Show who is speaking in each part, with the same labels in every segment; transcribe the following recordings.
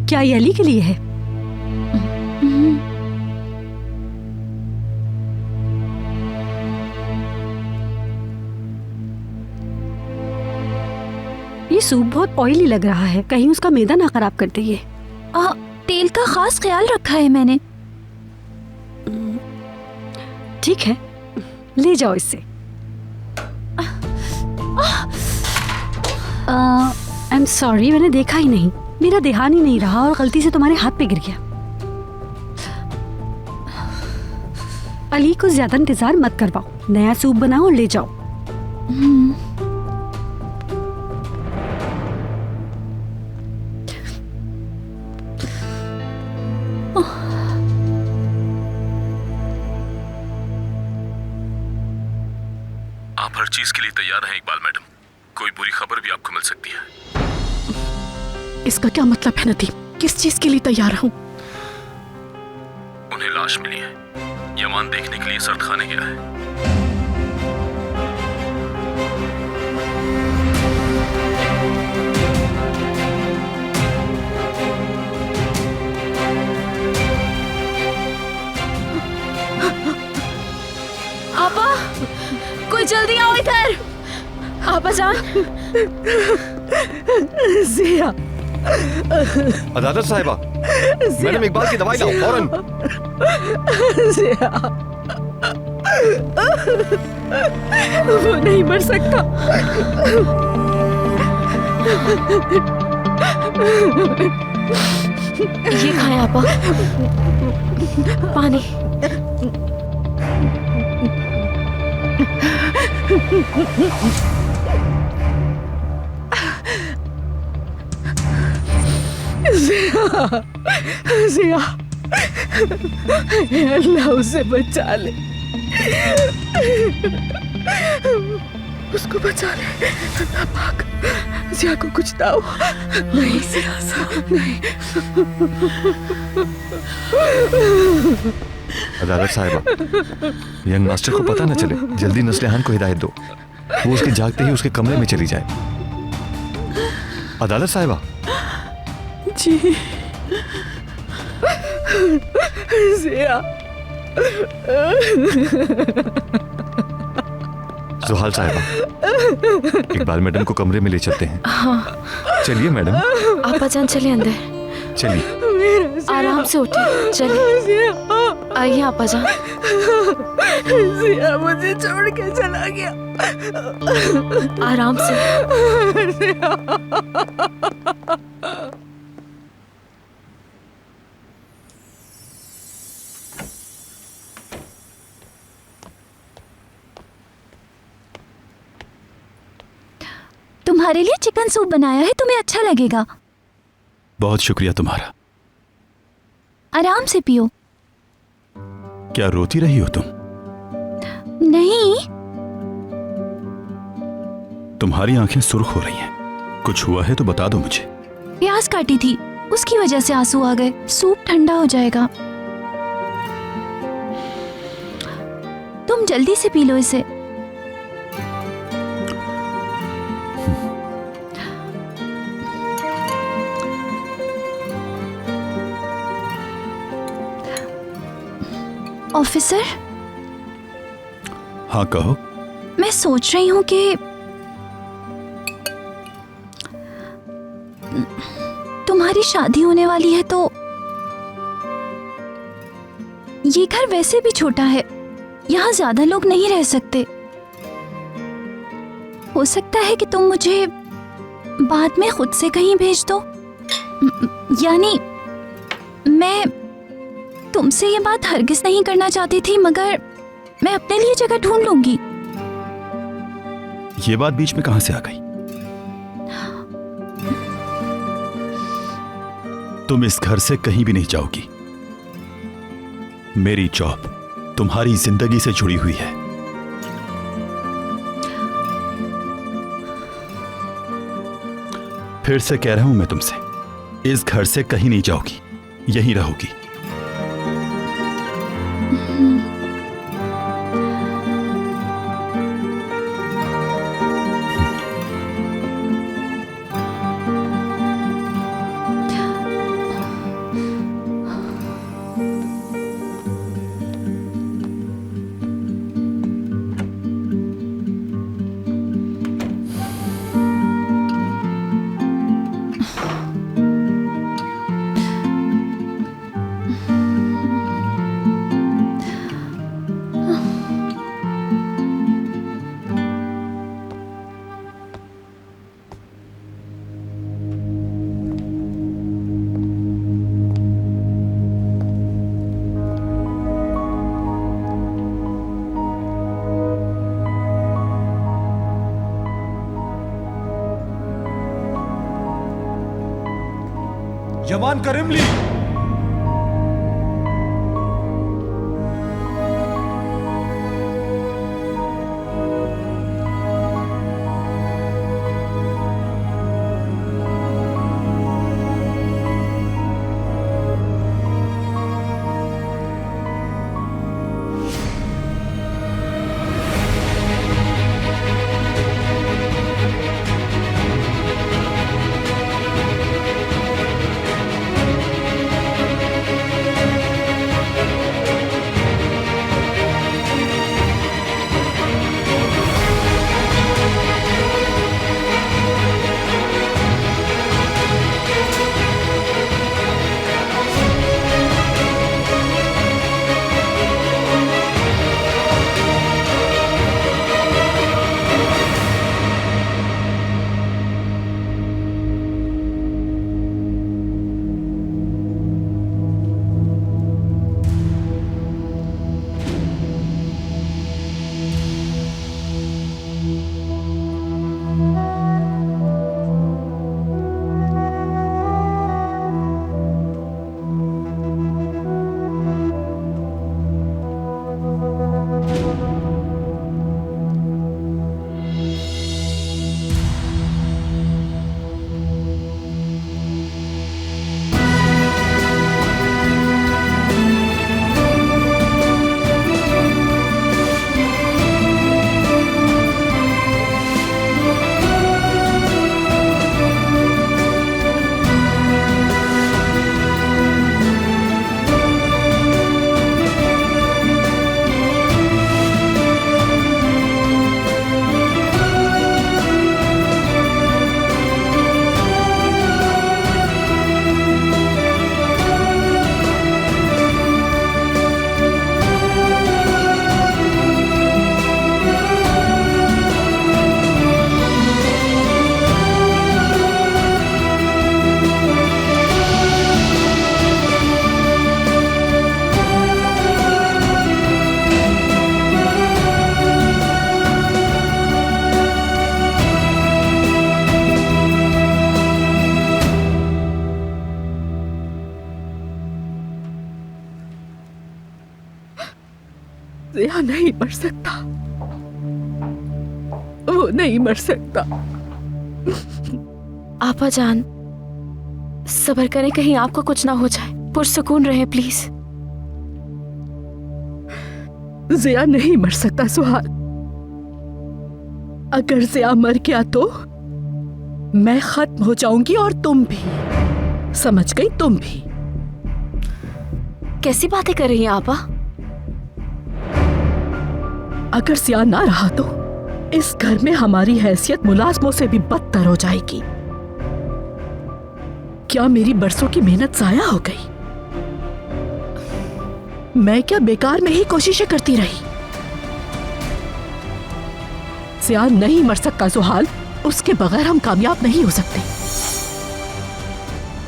Speaker 1: क्या ये अली के लिए है? ये सूप बहुत ऑयली लग रहा है, कहीं उसका मैदा ना खराब कर दे ये।
Speaker 2: तेल का खास ख्याल रखा है मैंने।
Speaker 1: ठीक है, ले जाओ इससे। आई एम सॉरी, मैंने देखा ही नहीं, मेरा ध्यान ही नहीं रहा और गलती से तुम्हारे हाथ पे गिर गया। अली को ज्यादा इंतजार मत करवाओ, नया सूप बनाओ और ले जाओ।
Speaker 3: आप हर चीज के लिए तैयार हैं इकबाल मैडम, कोई बुरी खबर भी आपको मिल सकती है।
Speaker 4: इसका क्या मतलब है नदीम? किस चीज के लिए तैयार हूँ?
Speaker 3: उन्हें लाश मिली है, यमान देखने के लिए सर्द खाने गया है।
Speaker 2: आपा, कोई जल्दी आओ इधर। आपा जान।
Speaker 1: जिया,
Speaker 5: अदालत साहिबा, मैडम इकबाल की दवाई लाओ फौरन।
Speaker 1: जिया, वो नहीं मर सकता।
Speaker 2: ये खाएं आपा, पानी।
Speaker 1: जिया, अल्लाह उसे बचा ले, उसको बचा ले अल्लाह पाक। जिया को कुछ ना हो। नहीं जिया, नहीं।
Speaker 5: अदालत साहिबा, यंग मास्टर को पता न चले, जल्दी नस्लेहान को हिदायत दो, वो उसके जागते ही उसके कमरे में चली जाए। अदालत साहिबा।
Speaker 1: जी जिया।
Speaker 5: जुहाल साहिबा, इकबाल मैडम को कमरे में ले चलते हैं।
Speaker 2: हाँ
Speaker 5: चलिए मैडम।
Speaker 2: आपा जान, चलिए अंदर।
Speaker 5: चलिए।
Speaker 2: आराम से उठिए, चलिए। आइए आपा जान।
Speaker 1: जिया मुझे छोड़ के चला गया।
Speaker 2: आराम से। तुम्हारे लिए चिकन सूप बनाया है, तुम्हें अच्छा लगेगा।
Speaker 3: बहुत शुक्रिया तुम्हारा।
Speaker 2: आराम से पियो।
Speaker 3: क्या रोती रही हो तुम?
Speaker 2: नहीं।
Speaker 3: तुम्हारी आंखें सुर्ख हो रही हैं, कुछ हुआ है तो बता दो मुझे।
Speaker 2: प्याज काटी थी, उसकी वजह से आंसू आ गए। सूप ठंडा हो जाएगा, तुम जल्दी से पी लो इसे। ऑफिसर।
Speaker 3: हाँ कहो।
Speaker 2: मैं सोच रही हूँ कि तुम्हारी शादी होने वाली है तो ये घर वैसे भी छोटा है, यहाँ ज्यादा लोग नहीं रह सकते। हो सकता है कि तुम मुझे बाद में खुद से कहीं भेज दो। यानी मैं तुमसे ये बात हरगिज नहीं करना चाहती थी, मगर मैं अपने लिए जगह ढूंढ लूंगी।
Speaker 3: ये बात बीच में कहां से आ गई? तुम इस घर से कहीं भी नहीं जाओगी। मेरी जॉब तुम्हारी जिंदगी से जुड़ी हुई है। फिर से कह रहा हूं मैं तुमसे, इस घर से कहीं नहीं जाओगी, यहीं रहोगी।
Speaker 5: जवान करीमली।
Speaker 1: जिया नहीं मर सकता, वो नहीं मर सकता।
Speaker 4: आपा जान, सब्र करें, कहीं आपको कुछ ना हो जाए। पुरसुकून रहे प्लीज।
Speaker 1: जिया नहीं मर सकता सुहाल। अगर जिया मर गया तो मैं खत्म हो जाऊंगी और तुम भी, समझ गई? तुम भी।
Speaker 4: कैसी बातें कर रही हैं आपा?
Speaker 1: अगर जिया ना रहा तो इस घर में हमारी हैसियत मुलाजमों से भी बदतर हो जाएगी। क्या मेरी बरसों की मेहनत जाया हो गई? मैं क्या बेकार में ही कोशिशें करती रही? जिया नहीं मर सकता सुहाल, उसके बगैर हम कामयाब नहीं हो सकते।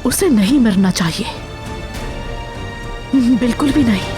Speaker 1: उसे नहीं मरना चाहिए, बिल्कुल भी नहीं।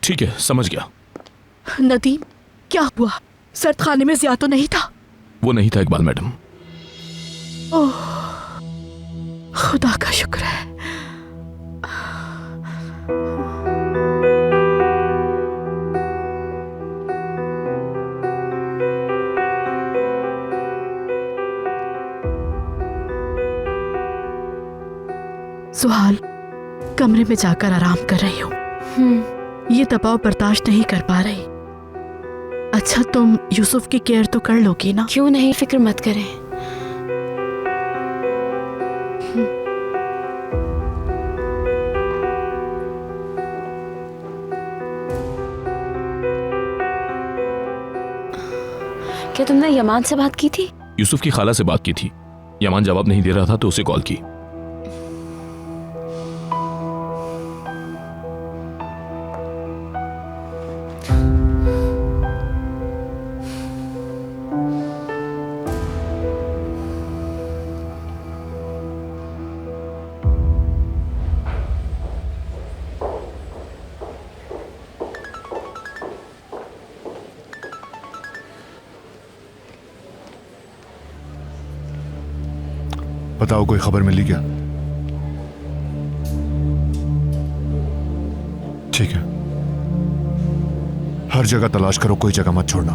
Speaker 3: ठीक है, समझ गया।
Speaker 1: नदीम, क्या हुआ? सर्द खाने में जिया तो नहीं था?
Speaker 3: वो नहीं था इकबाल मैडम।
Speaker 1: ओह, खुदा का शुक्र है। सुहाल, कमरे में जाकर आराम कर रही हूँ। ये दबाव बर्दाश्त नहीं कर पा रही। अच्छा, तुम यूसुफ की केयर तो कर लोगी ना?
Speaker 4: क्यों नहीं, फिक्र मत करें। क्या तुमने यमान से बात की थी?
Speaker 3: यूसुफ की खाला से बात की थी। यमान जवाब नहीं दे रहा था तो उसे कॉल की।
Speaker 6: बताओ, कोई खबर मिली क्या? ठीक है, हर जगह तलाश करो, कोई जगह मत छोड़ना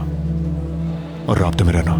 Speaker 6: और राब्ते में रहना।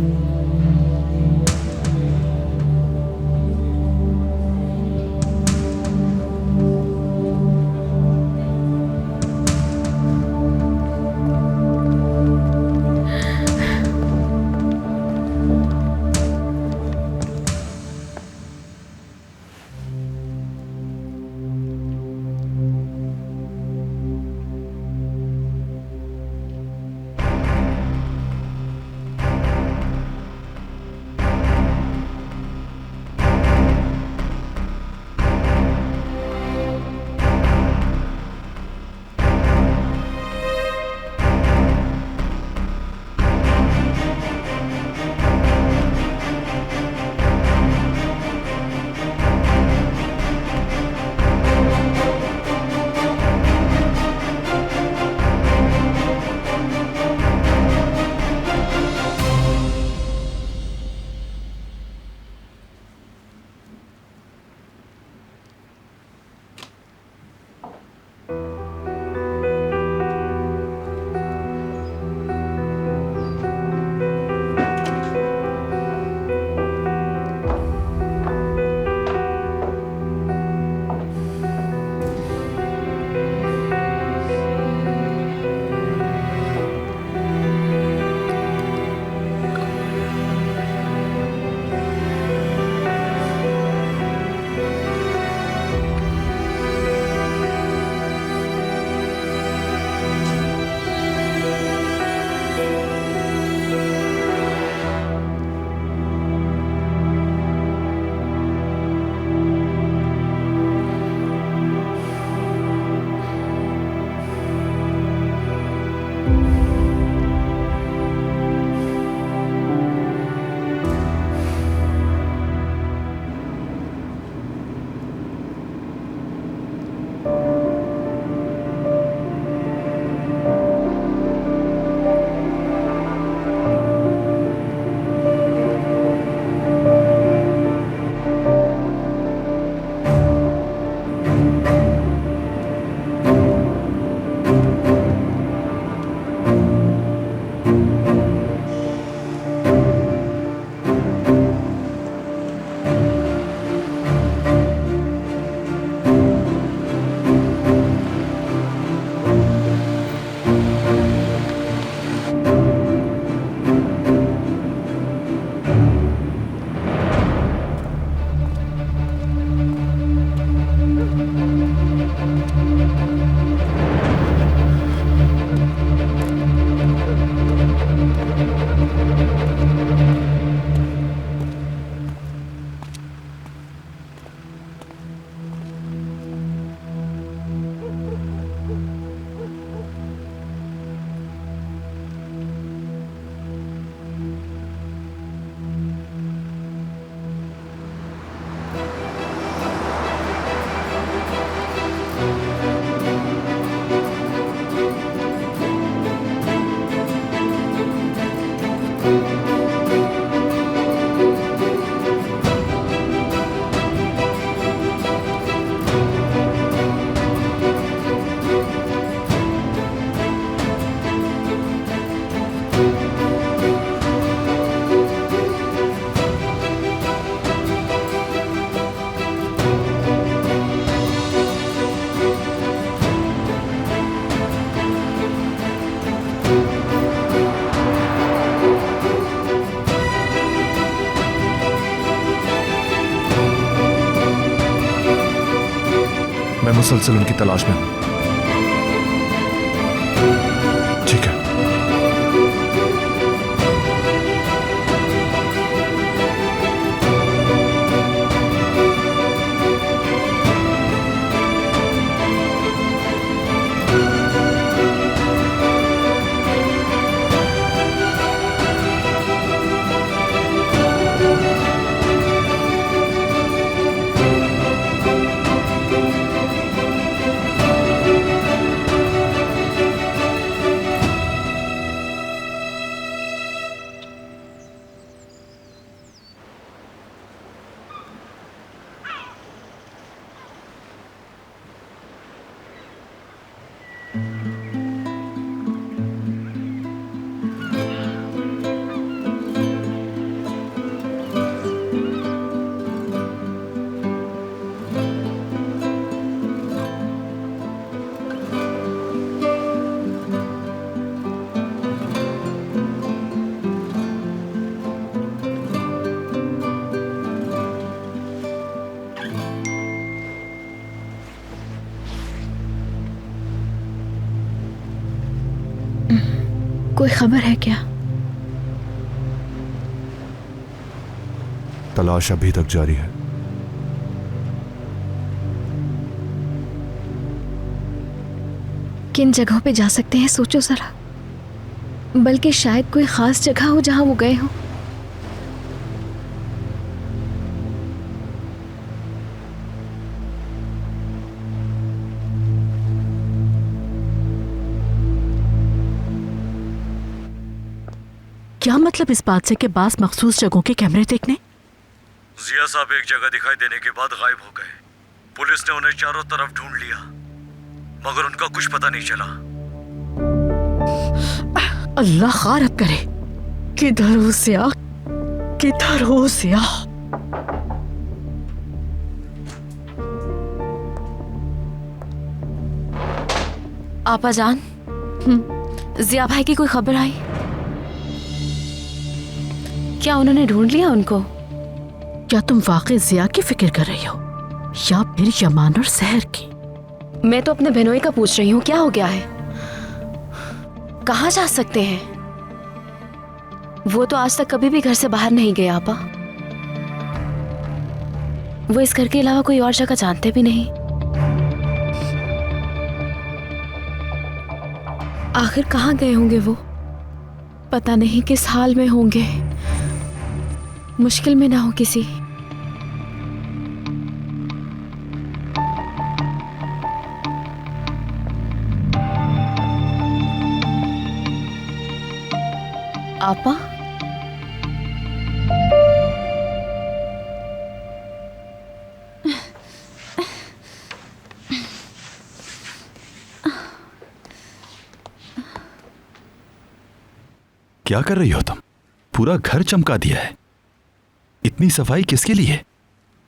Speaker 6: मुसलसल उनकी तलाश में हूं। ठीक है।
Speaker 4: कोई खबर है क्या?
Speaker 6: तलाश अभी तक जारी है।
Speaker 4: किन जगहों पे जा सकते हैं सोचो जरा। बल्कि शायद कोई खास जगह हो जहां वो गए हो।
Speaker 1: क्या मतलब इस बात से कि बास मखसूस जगहों के कैमरे देखने?
Speaker 7: जिया साहब एक जगह दिखाई देने के बाद गायब हो गए। पुलिस ने उन्हें चारों तरफ ढूंढ लिया मगर उनका कुछ पता नहीं चला।
Speaker 1: अल्लाह खारत करे। किधर हो सिया, किधर हो सिया।
Speaker 4: आपा जान, जिया भाई की कोई खबर आई? क्या उन्होंने ढूंढ लिया उनको?
Speaker 1: क्या तुम वाकई जिया की फिक्र कर रही हो या फिर यमान और सहर की?
Speaker 4: मैं तो अपने बहनोई का पूछ रही हूँ, क्या हो गया है? कहाँ जा सकते हैं? वो तो आज तक कभी भी घर से बाहर नहीं गए आपा। वो इस घर के अलावा कोई और जगह जानते भी नहीं। आखिर कहाँ गए होंगे वो? पता नहीं किस हाल में होंगे। मुश्किल में ना हो किसी। आपा,
Speaker 5: क्या कर रही हो तुम? पूरा घर चमका दिया है। इतनी सफाई किसके लिए?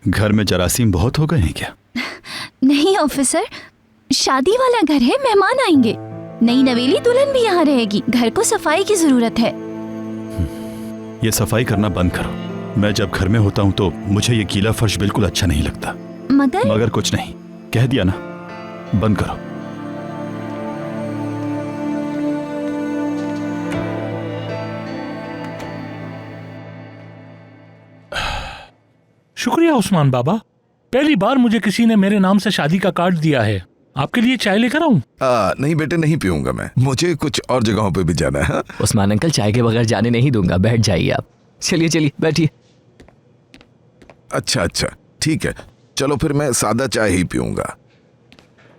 Speaker 5: घर में जरासीम बहुत हो गए हैं क्या?
Speaker 2: नहीं ऑफिसर, शादी वाला घर है, मेहमान आएंगे। नई नवेली दुल्हन भी यहाँ रहेगी। घर को सफाई की जरूरत है।
Speaker 5: ये सफाई करना बंद करो। मैं जब घर में होता हूँ तो मुझे ये गीला फर्श बिल्कुल अच्छा नहीं लगता।
Speaker 2: मगर
Speaker 5: कुछ नहीं, कह दिया ना, बंद करो।
Speaker 8: शुक्रिया उस्मान बाबा, पहली बार मुझे किसी ने मेरे नाम से शादी का कार्ड दिया है। आपके लिए चाय लेकर आऊं?
Speaker 9: नहीं बेटे, नहीं पीऊंगा मैं। मुझे कुछ और जगहों पे भी जाना है।
Speaker 10: उस्मान अंकल, चाय के बगैर जाने नहीं दूंगा। बैठ जाइए आप। चलिए चलिए बैठिए।
Speaker 9: अच्छा अच्छा, ठीक है, चलो फिर मैं सादा चाय ही पीऊंगा।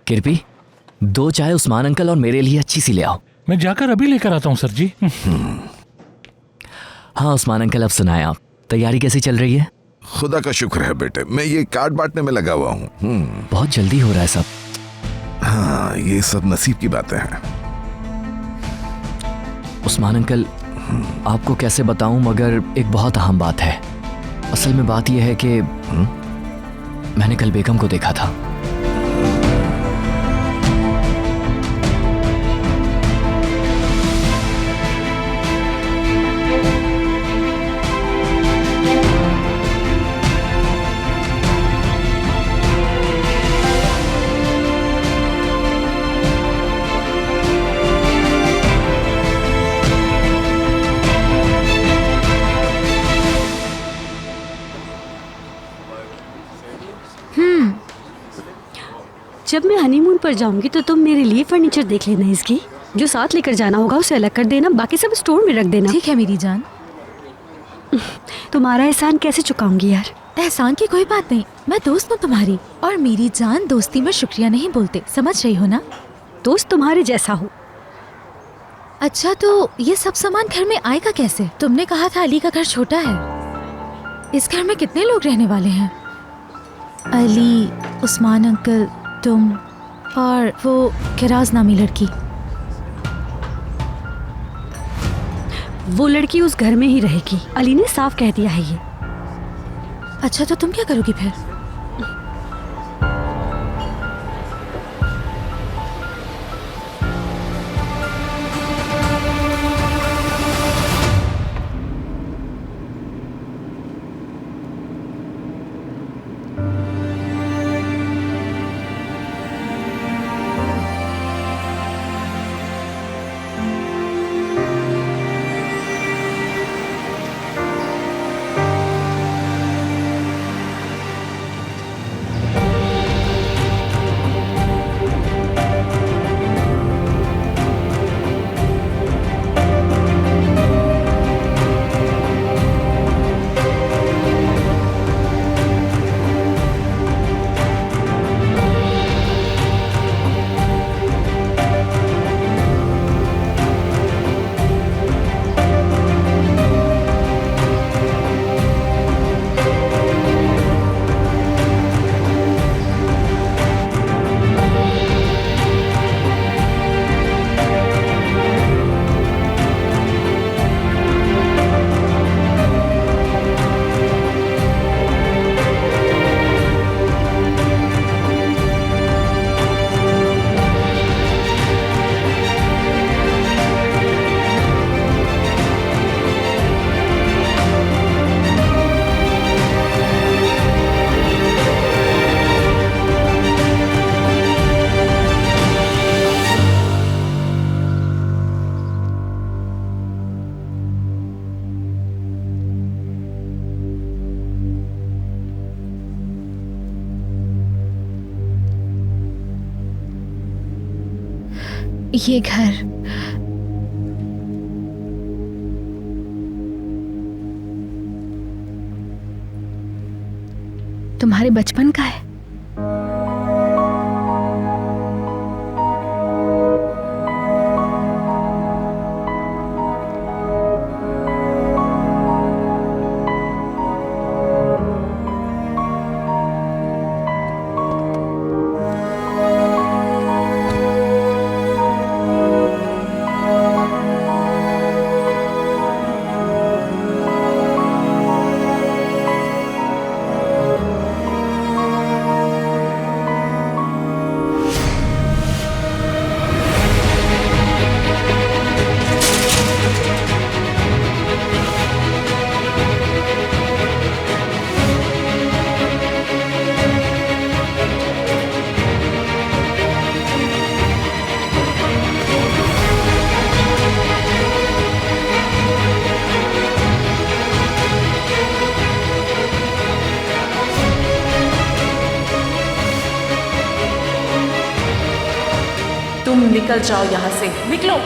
Speaker 10: कृपी, 2 चाय उस्मान अंकल और मेरे लिए अच्छी सी ले आओ।
Speaker 8: मैं जाकर अभी लेकर आता हूँ सर जी।
Speaker 10: हाँ उस्मान अंकल, अब सुनाएं आप, तैयारी कैसी चल रही है?
Speaker 9: खुदा का शुक्र है बेटे, मैं ये कार्ड बांटने में लगा हुआ हूँ।
Speaker 10: बहुत जल्दी हो रहा है सब।
Speaker 9: हाँ, ये सब नसीब की बातें हैं।
Speaker 10: उस्मान अंकल, आपको कैसे बताऊं, मगर एक बहुत अहम बात है। असल में बात यह है कि मैंने कल बेगम को देखा था।
Speaker 11: जब मैं हनीमून पर जाऊंगी तो तुम मेरे लिए फर्नीचर देख लेना इसकी। जो साथ लेकर जाना होगा उसे अलग कर देना, बाकी सब स्टोर में रख देना।
Speaker 2: ठीक है मेरी जान।
Speaker 11: तुम्हारा एहसान कैसे चुकाऊंगी यार?
Speaker 2: एहसान की कोई बात नहीं, मैं दोस्त हूँ तुम्हारी, और मेरी जान दोस्ती में शुक्रिया नहीं बोलते, समझ रही हो ना?
Speaker 11: दोस्त तुम्हारे जैसा हो।
Speaker 2: अच्छा तो ये सब सामान घर में आएगा कैसे? तुमने कहा था अली का घर छोटा है, इस घर में कितने लोग रहने वाले हैं? अली, उस्मान अंकल, तुम और वो किराज नामी लड़की।
Speaker 11: वो लड़की उस घर में ही रहेगी, अली ने साफ कह दिया है ये।
Speaker 2: अच्छा तो तुम क्या करोगी फिर? ये घर तुम्हारे बचपन का है।
Speaker 12: तुम निकल जाओ यहाँ से, निकलो।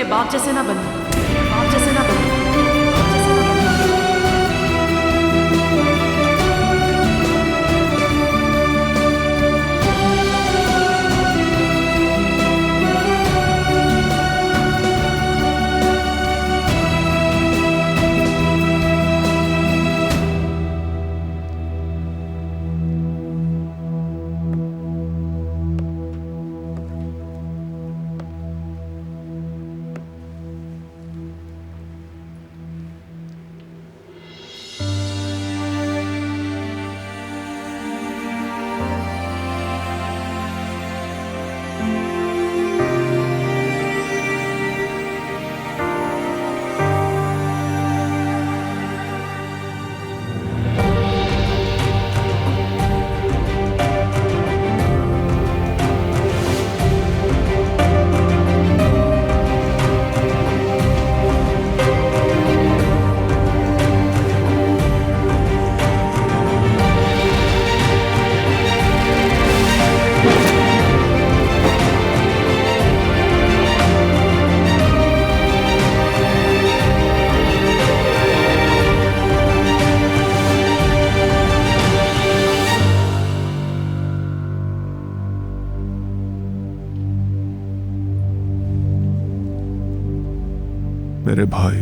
Speaker 12: मेरे बाप जैसे ना बनो, बाप जैसे ना बनो, बाप जैसे ना बनो।
Speaker 6: मेरे भाई,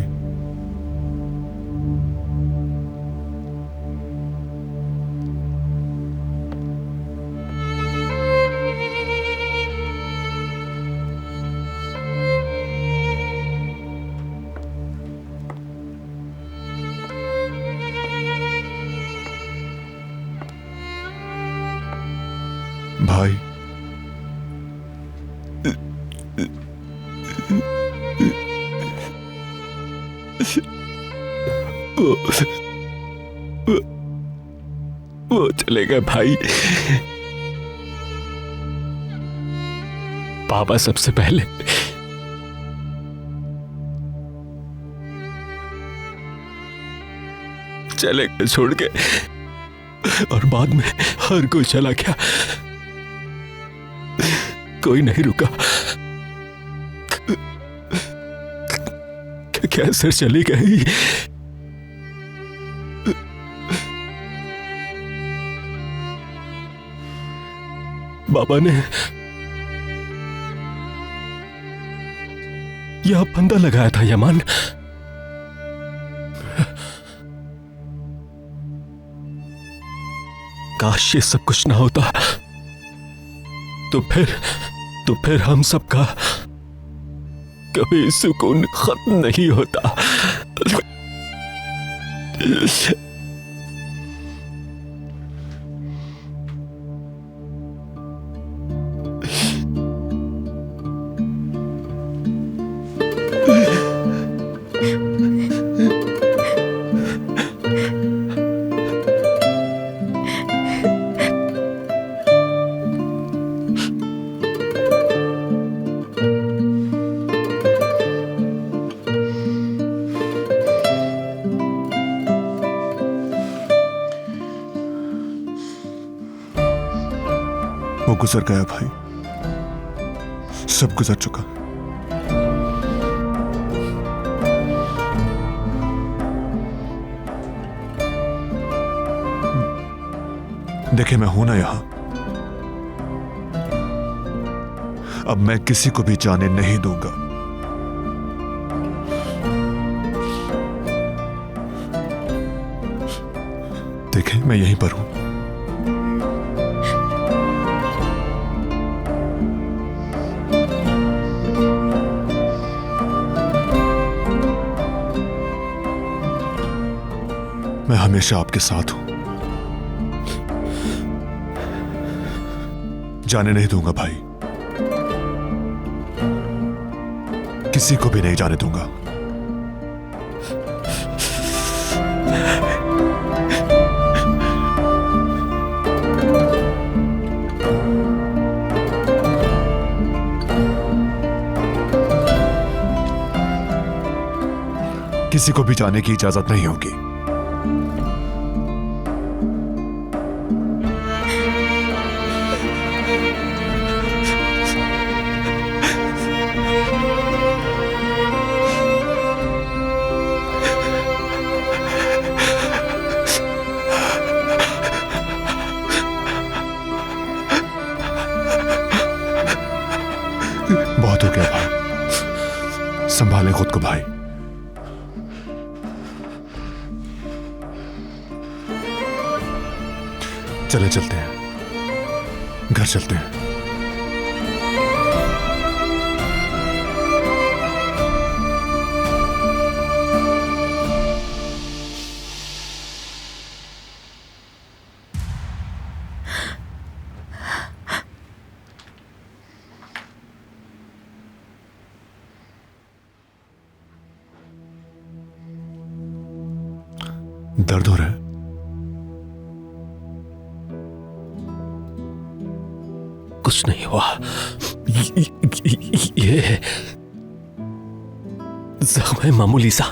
Speaker 6: भाई,
Speaker 5: वो चले गए भाई। पापा सबसे पहले चले गए छोड़ के, और बाद में हर कोई चला गया, कोई नहीं रुका। कैसे चली गई। बाबा ने यह फंदा लगाया था यमान। काश ये सब कुछ ना होता, तो फिर हम सबका कभी सुकून खत्म नहीं होता।
Speaker 6: वो गुजर गया भाई, सब गुजर चुका। देखे, मैं हूं ना यहां। अब मैं किसी को भी जाने नहीं दूंगा। देखे, मैं यहीं पर हूं। मैं हमेशा आपके साथ हूं, जाने नहीं दूंगा भाई, किसी को भी नहीं जाने दूंगा। किसी को भी जाने की इजाजत नहीं होगी। संभालें खुद को भाई। चले चलते हैं, घर चलते हैं। दर्द हो रहा है?
Speaker 5: कुछ नहीं हुआ। ये जख्म है, मामूली सा।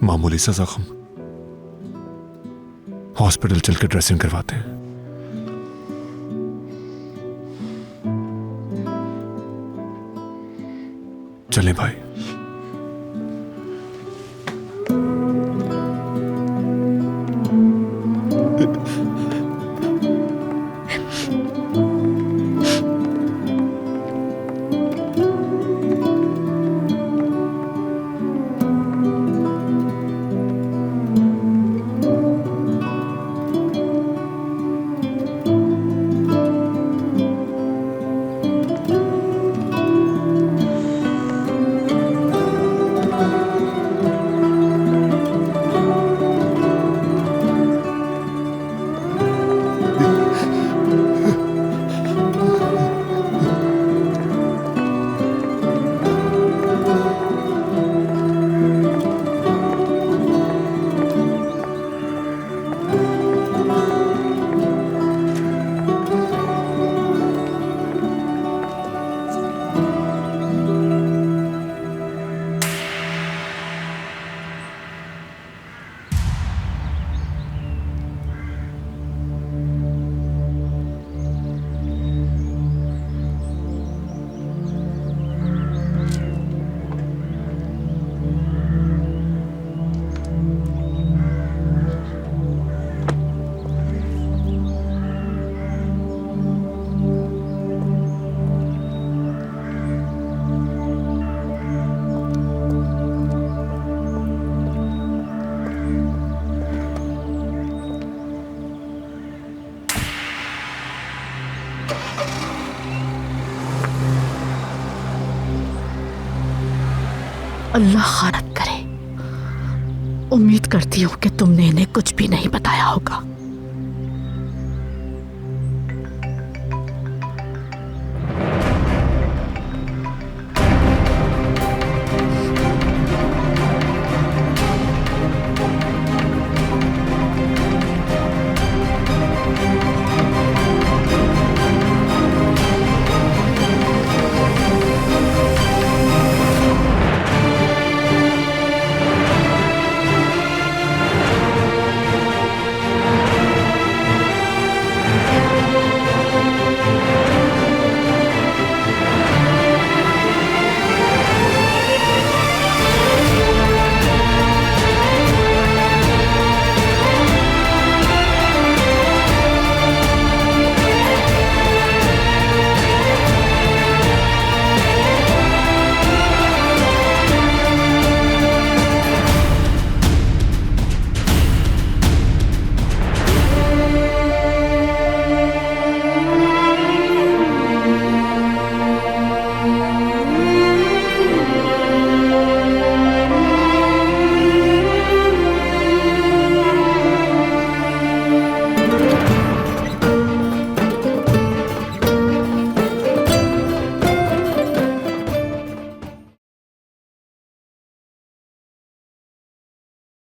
Speaker 6: मामूली सा जख्म? हॉस्पिटल चलकर ड्रेसिंग करवाते हैं। चलें भाई।
Speaker 1: अल्लाह खारत करे। उम्मीद करती हूँ कि तुमने इन्हें कुछ भी नहीं बताया होगा।